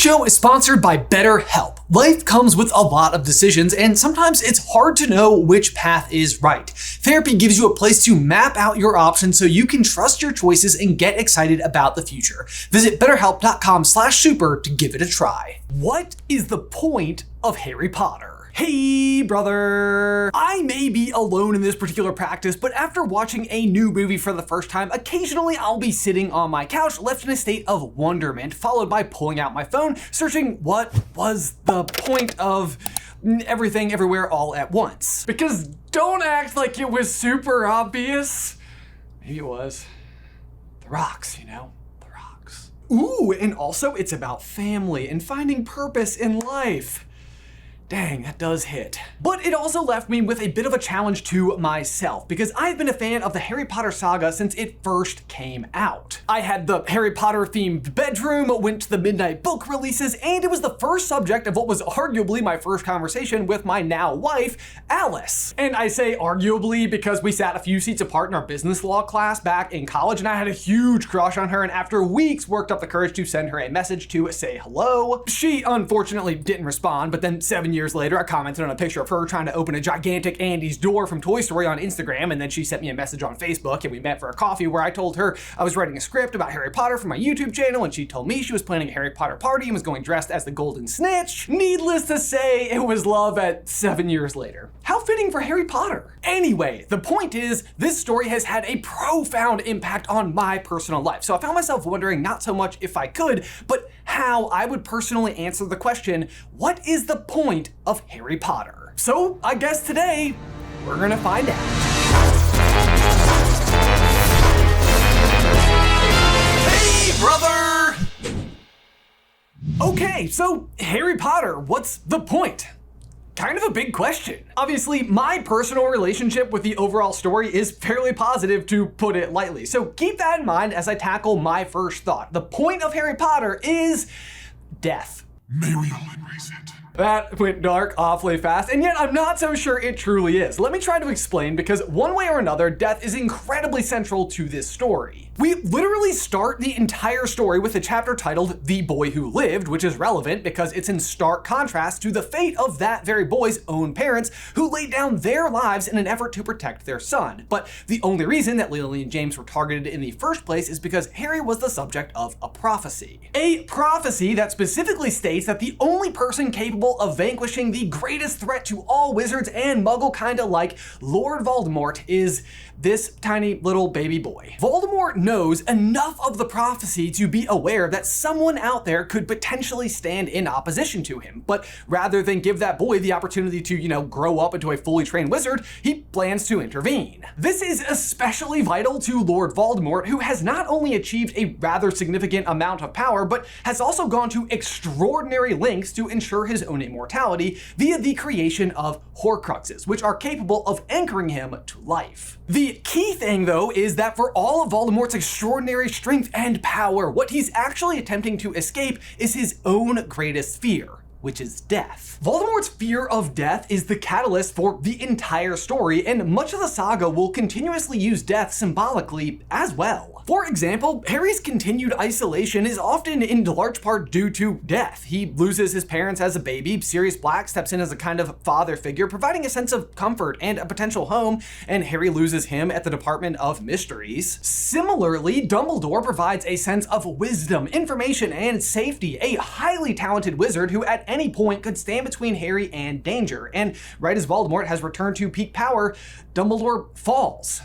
show is sponsored by BetterHelp. Life comes with a lot of decisions, and sometimes it's hard to know which path is right. Therapy gives you a place to map out your options so you can trust your choices and get excited about the future. Visit betterhelp.com/super to give it a try. What is the point of Harry Potter? Hey, brother! I may be alone in this particular practice, but after watching a new movie for the first time, occasionally I'll be sitting on my couch, left in a state of wonderment, followed by pulling out my phone, searching what was the point of everything everywhere all at once. Because don't act like it was super obvious. Maybe it was. The rocks, you know? The rocks. Ooh, and also it's about family and finding purpose in life. Dang, that does hit. But it also left me with a bit of a challenge to myself, because I've been a fan of the Harry Potter saga since it first came out. I had the Harry Potter themed bedroom, went to the midnight book releases, and it was the first subject of what was arguably my first conversation with my now wife, Alice. And I say arguably because we sat a few seats apart in our business law class back in college, and I had a huge crush on her, and after weeks worked up the courage to send her a message to say hello. She unfortunately didn't respond, but then 7 years later, I commented on a picture of her trying to open a gigantic Andy's door from Toy Story on Instagram, and then she sent me a message on Facebook, and we met for a coffee where I told her I was writing a script about Harry Potter for my YouTube channel, and she told me she was planning a Harry Potter party and was going dressed as the Golden Snitch. Needless to say, it was love at 7 years later. How fitting for Harry Potter. Anyway, the point is, this story has had a profound impact on my personal life, so I found myself wondering not so much if I could, but how I would personally answer the question, what is the point of Harry Potter? So I guess today, we're gonna find out. Hey, brother! Okay, so Harry Potter, what's the point? Kind of a big question. Obviously, my personal relationship with the overall story is fairly positive, to put it lightly. So keep that in mind as I tackle my first thought. The point of Harry Potter is death. May we all embrace it. That went dark awfully fast, and yet I'm not so sure it truly is. Let me try to explain, because one way or another, death is incredibly central to this story. We literally start the entire story with a chapter titled The Boy Who Lived, which is relevant because it's in stark contrast to the fate of that very boy's own parents, who laid down their lives in an effort to protect their son. But the only reason that Lily and James were targeted in the first place is because Harry was the subject of a prophecy. A prophecy that specifically states that the only person capable of vanquishing the greatest threat to all wizards and muggle-kind alike, Lord Voldemort, is this tiny little baby boy. Voldemort knows enough of the prophecy to be aware that someone out there could potentially stand in opposition to him, but rather than give that boy the opportunity to, grow up into a fully trained wizard, he plans to intervene. This is especially vital to Lord Voldemort, who has not only achieved a rather significant amount of power, but has also gone to extraordinary lengths to ensure his own immortality via the creation of Horcruxes, which are capable of anchoring him to life. The key thing, though, is that for all of Voldemort's extraordinary strength and power, what he's actually attempting to escape is his own greatest fear, which is death. Voldemort's fear of death is the catalyst for the entire story, and much of the saga will continuously use death symbolically as well. For example, Harry's continued isolation is often in large part due to death. He loses his parents as a baby, Sirius Black steps in as a kind of father figure, providing a sense of comfort and a potential home, and Harry loses him at the Department of Mysteries. Similarly, Dumbledore provides a sense of wisdom, information, and safety, a highly talented wizard who at any point could stand between Harry and danger. And right as Voldemort has returned to peak power, Dumbledore falls.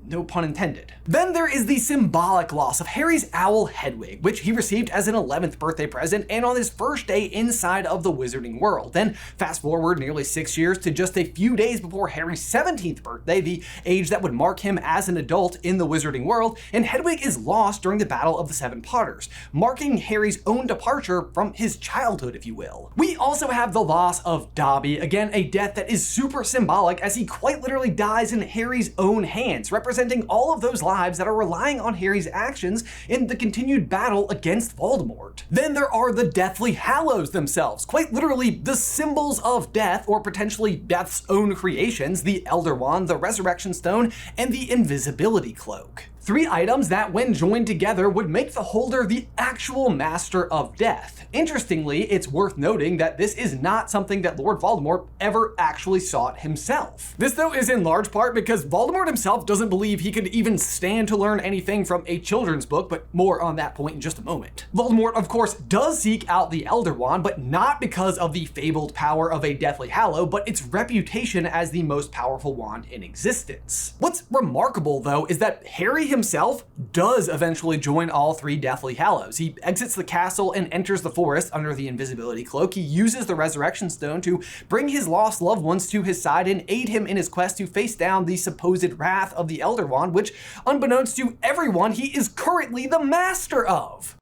No pun intended. Then there is the symbolic loss of Harry's owl Hedwig, which he received as an 11th birthday present and on his first day inside of the wizarding world. Then fast forward nearly 6 years to just a few days before Harry's 17th birthday, the age that would mark him as an adult in the wizarding world, and Hedwig is lost during the Battle of the Seven Potters, marking Harry's own departure from his childhood, if you will. We also have the loss of Dobby, again a death that is super symbolic as he quite literally dies in Harry's own hands, representing all of those lives that are relying on Harry's actions in the continued battle against Voldemort. Then there are the Deathly Hallows themselves, quite literally the symbols of death, or potentially death's own creations, the Elder Wand, the Resurrection Stone, and the Invisibility Cloak. 3 items that, when joined together, would make the holder the actual master of death. Interestingly, it's worth noting that this is not something that Lord Voldemort ever actually sought himself. This, though, is in large part because Voldemort himself doesn't believe he could even stand to learn anything from a children's book, but more on that point in just a moment. Voldemort, of course, does seek out the Elder Wand, but not because of the fabled power of a Deathly Hallow, but its reputation as the most powerful wand in existence. What's remarkable, though, is that Harry himself does eventually join all 3 Deathly Hallows. He exits the castle and enters the forest under the invisibility cloak. He uses the Resurrection Stone to bring his lost loved ones to his side and aid him in his quest to face down the supposed wrath of the Elder Wand, which, unbeknownst to everyone, he is currently the master of.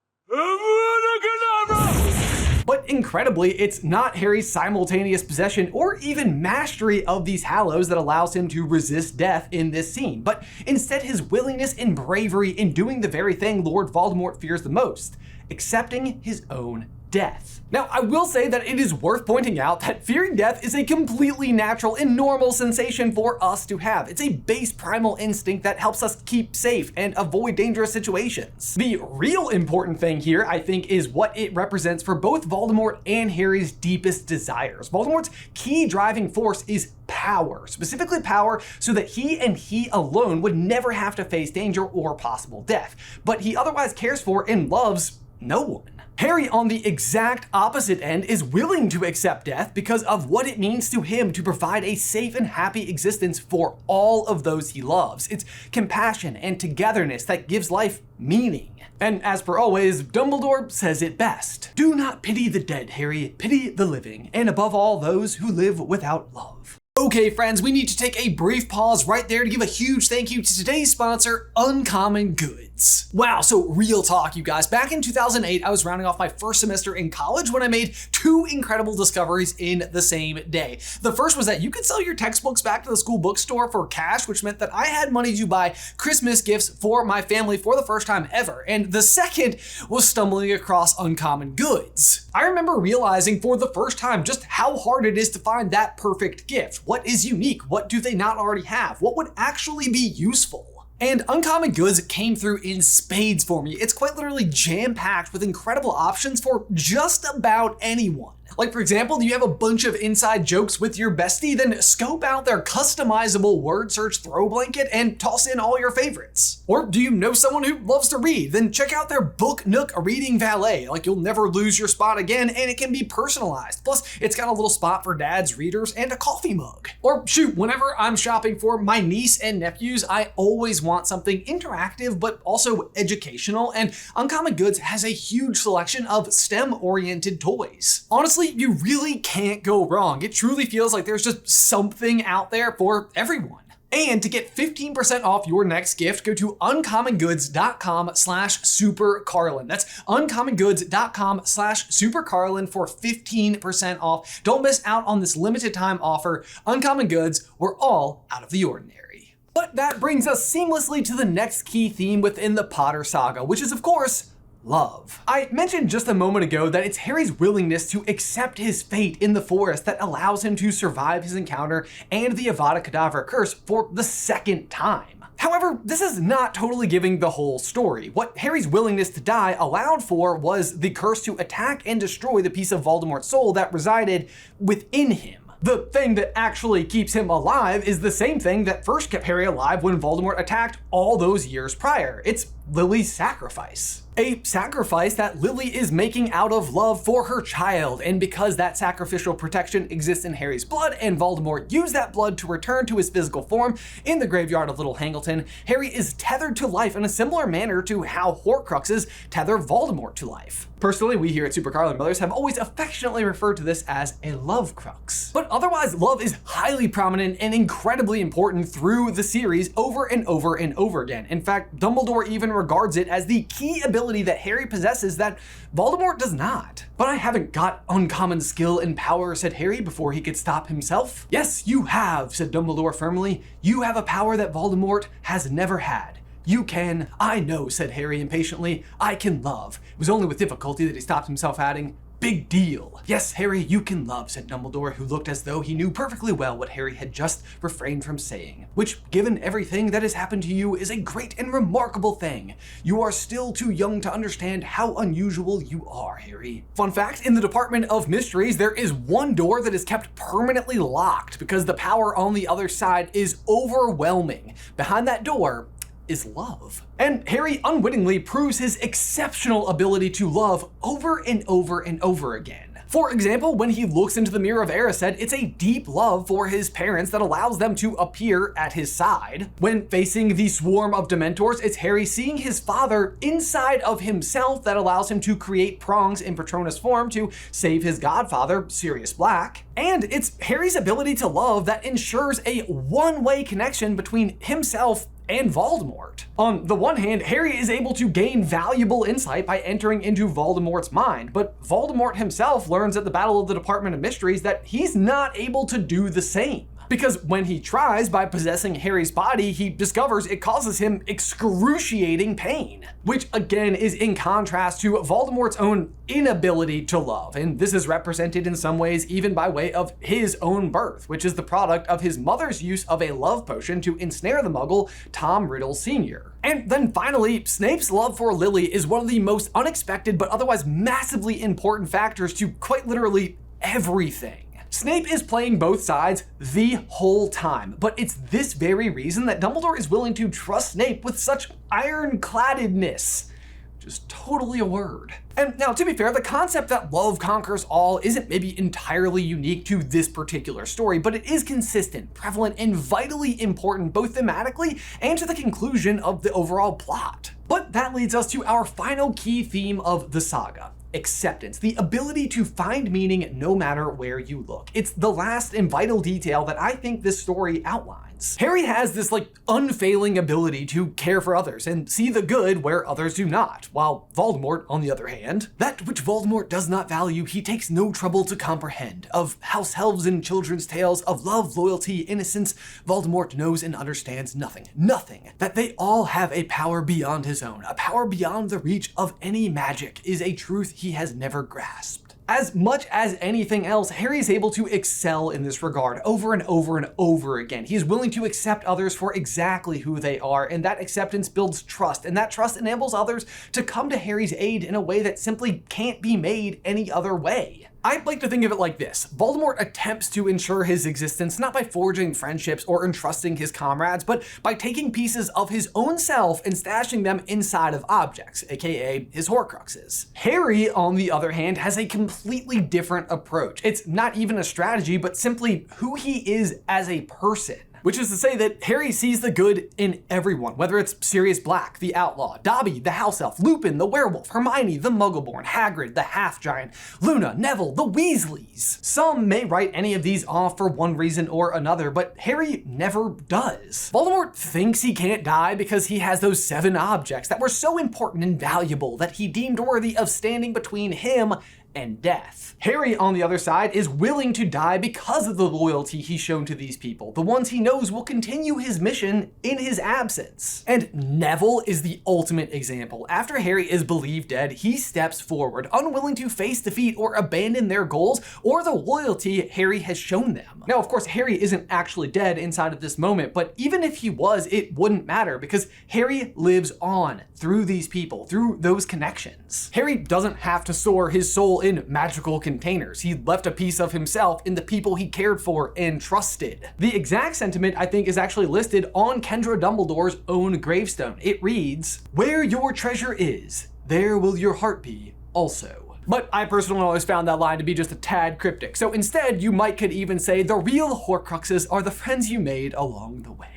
But incredibly, it's not Harry's simultaneous possession or even mastery of these Hallows that allows him to resist death in this scene, but instead his willingness and bravery in doing the very thing Lord Voldemort fears the most, accepting his own death. Now, I will say that it is worth pointing out that fearing death is a completely natural and normal sensation for us to have. It's a base primal instinct that helps us keep safe and avoid dangerous situations. The real important thing here, I think, is what it represents for both Voldemort and Harry's deepest desires. Voldemort's key driving force is power, specifically power so that he and he alone would never have to face danger or possible death. But he otherwise cares for and loves no one. Harry, on the exact opposite end, is willing to accept death because of what it means to him to provide a safe and happy existence for all of those he loves. It's compassion and togetherness that gives life meaning. And as per always, Dumbledore says it best. Do not pity the dead, Harry, pity the living, and above all, those who live without love. Okay, friends, we need to take a brief pause right there to give a huge thank you to today's sponsor, Uncommon Goods. Wow, so real talk, you guys. Back in 2008, I was rounding off my first semester in college when I made 2 incredible discoveries in the same day. The first was that you could sell your textbooks back to the school bookstore for cash, which meant that I had money to buy Christmas gifts for my family for the first time ever. And the second was stumbling across Uncommon Goods. I remember realizing for the first time just how hard it is to find that perfect gift. What is unique? What do they not already have? What would actually be useful? And Uncommon Goods came through in spades for me. It's quite literally jam-packed with incredible options for just about anyone. Like, for example, do you have a bunch of inside jokes with your bestie? Then scope out their customizable word search throw blanket and toss in all your favorites. Or do you know someone who loves to read? Then check out their Book Nook reading valet. Like, you'll never lose your spot again, and it can be personalized. Plus, it's got a little spot for dads, readers, and a coffee mug. Or shoot, whenever I'm shopping for my niece and nephews, I always want something interactive but also educational, and Uncommon Goods has a huge selection of STEM-oriented toys. Honestly, you really can't go wrong. It truly feels like there's just something out there for everyone. And to get 15% off your next gift, go to uncommongoods.com/supercarlin. That's uncommongoods.com/supercarlin for 15% off. Don't miss out on this limited time offer. Uncommon Goods, we're all out of the ordinary. But that brings us seamlessly to the next key theme within the Potter saga, which is, of course, love. I mentioned just a moment ago that it's Harry's willingness to accept his fate in the forest that allows him to survive his encounter and the Avada Kedavra curse for the second time. However, this is not totally giving the whole story. What Harry's willingness to die allowed for was the curse to attack and destroy the piece of Voldemort's soul that resided within him. The thing that actually keeps him alive is the same thing that first kept Harry alive when Voldemort attacked all those years prior. It's Lily's sacrifice. A sacrifice that Lily is making out of love for her child, and because that sacrificial protection exists in Harry's blood and Voldemort used that blood to return to his physical form in the graveyard of Little Hangleton, Harry is tethered to life in a similar manner to how Horcruxes tether Voldemort to life. Personally, we here at SuperCarlinBrothers have always affectionately referred to this as a love crux. But otherwise, love is highly prominent and incredibly important through the series over and over and over again. In fact, Dumbledore even regards it as the key ability that Harry possesses that Voldemort does not. But I haven't got uncommon skill and power, said Harry before he could stop himself. Yes, you have, said Dumbledore firmly. You have a power that Voldemort has never had. You can, I know, said Harry impatiently. I can love. It was only with difficulty that he stopped himself, adding, big deal. Yes, Harry, you can love, said Dumbledore, who looked as though he knew perfectly well what Harry had just refrained from saying, which, given everything that has happened to you, is a great and remarkable thing. You are still too young to understand how unusual you are, Harry. Fun fact, in the Department of Mysteries, there is one door that is kept permanently locked because the power on the other side is overwhelming. Behind that door is love. And Harry unwittingly proves his exceptional ability to love over and over and over again. For example, when he looks into the Mirror of Erised, it's a deep love for his parents that allows them to appear at his side. When facing the swarm of Dementors, it's Harry seeing his father inside of himself that allows him to create prongs in Patronus form to save his godfather, Sirius Black. And it's Harry's ability to love that ensures a one-way connection between himself and Voldemort. On the one hand, Harry is able to gain valuable insight by entering into Voldemort's mind, but Voldemort himself learns at the Battle of the Department of Mysteries that he's not able to do the same. Because when he tries by possessing Harry's body, he discovers it causes him excruciating pain, which again is in contrast to Voldemort's own inability to love. And this is represented in some ways even by way of his own birth, which is the product of his mother's use of a love potion to ensnare the Muggle, Tom Riddle Sr. And then finally, Snape's love for Lily is one of the most unexpected but otherwise massively important factors to quite literally everything. Snape is playing both sides the whole time, but it's this very reason that Dumbledore is willing to trust Snape with such ironcladdedness. Just totally a word. And now, to be fair, the concept that love conquers all isn't maybe entirely unique to this particular story, but it is consistent, prevalent, and vitally important both thematically and to the conclusion of the overall plot. But that leads us to our final key theme of the saga. Acceptance, the ability to find meaning no matter where you look. It's the last and vital detail that I think this story outlines. Harry has this unfailing ability to care for others and see the good where others do not, while Voldemort, on the other hand, that which Voldemort does not value, he takes no trouble to comprehend. Of house elves and children's tales, of love, loyalty, innocence, Voldemort knows and understands nothing. Nothing. That they all have a power beyond his own, a power beyond the reach of any magic, is a truth he has never grasped. As much as anything else, Harry is able to excel in this regard over and over and over again. He is willing to accept others for exactly who they are, and that acceptance builds trust, and that trust enables others to come to Harry's aid in a way that simply can't be made any other way. I'd like to think of it like this. Voldemort attempts to ensure his existence not by forging friendships or entrusting his comrades, but by taking pieces of his own self and stashing them inside of objects, aka his Horcruxes. Harry, on the other hand, has a completely different approach. It's not even a strategy, but simply who he is as a person. Which is to say that Harry sees the good in everyone, whether it's Sirius Black, the outlaw, Dobby, the house elf, Lupin, the werewolf, Hermione, the Muggleborn, Hagrid, the half-giant, Luna, Neville, the Weasleys. Some may write any of these off for one reason or another, but Harry never does. Voldemort thinks he can't die because he has those 7 objects that were so important and valuable that he deemed worthy of standing between him and death. Harry, on the other side, is willing to die because of the loyalty he's shown to these people, the ones he knows will continue his mission in his absence. And Neville is the ultimate example. After Harry is believed dead, he steps forward, unwilling to face defeat or abandon their goals or the loyalty Harry has shown them. Now, of course, Harry isn't actually dead inside of this moment, but even if he was, it wouldn't matter because Harry lives on through these people, through those connections. Harry doesn't have to store his soul in magical containers. He left a piece of himself in the people he cared for and trusted. The exact sentiment, I think, is actually listed on Kendra Dumbledore's own gravestone. It reads, "Where your treasure is, there will your heart be also." But I personally always found that line to be just a tad cryptic. So instead, you could even say the real Horcruxes are the friends you made along the way.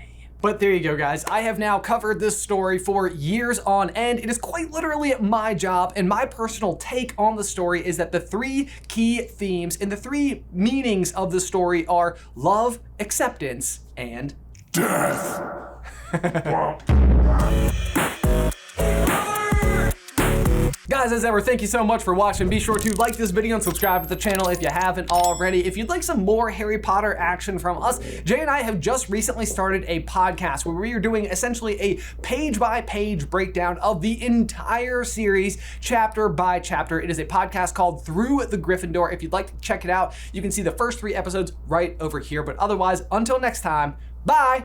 But there you go, guys. I have now covered this story for years on end. It is quite literally my job, and my personal take on the story is that the 3 key themes and the 3 meanings of the story are love, acceptance, and Death! Guys, as ever, thank you so much for watching. Be sure to like this video and subscribe to the channel if you haven't already. If you'd like some more Harry Potter action from us, Jay and I have just recently started a podcast where we are doing essentially a page-by-page breakdown of the entire series, chapter by chapter. It is a podcast called Through the Gryffindor. If you'd like to check it out, you can see the first 3 episodes right over here. But otherwise, until next time, bye!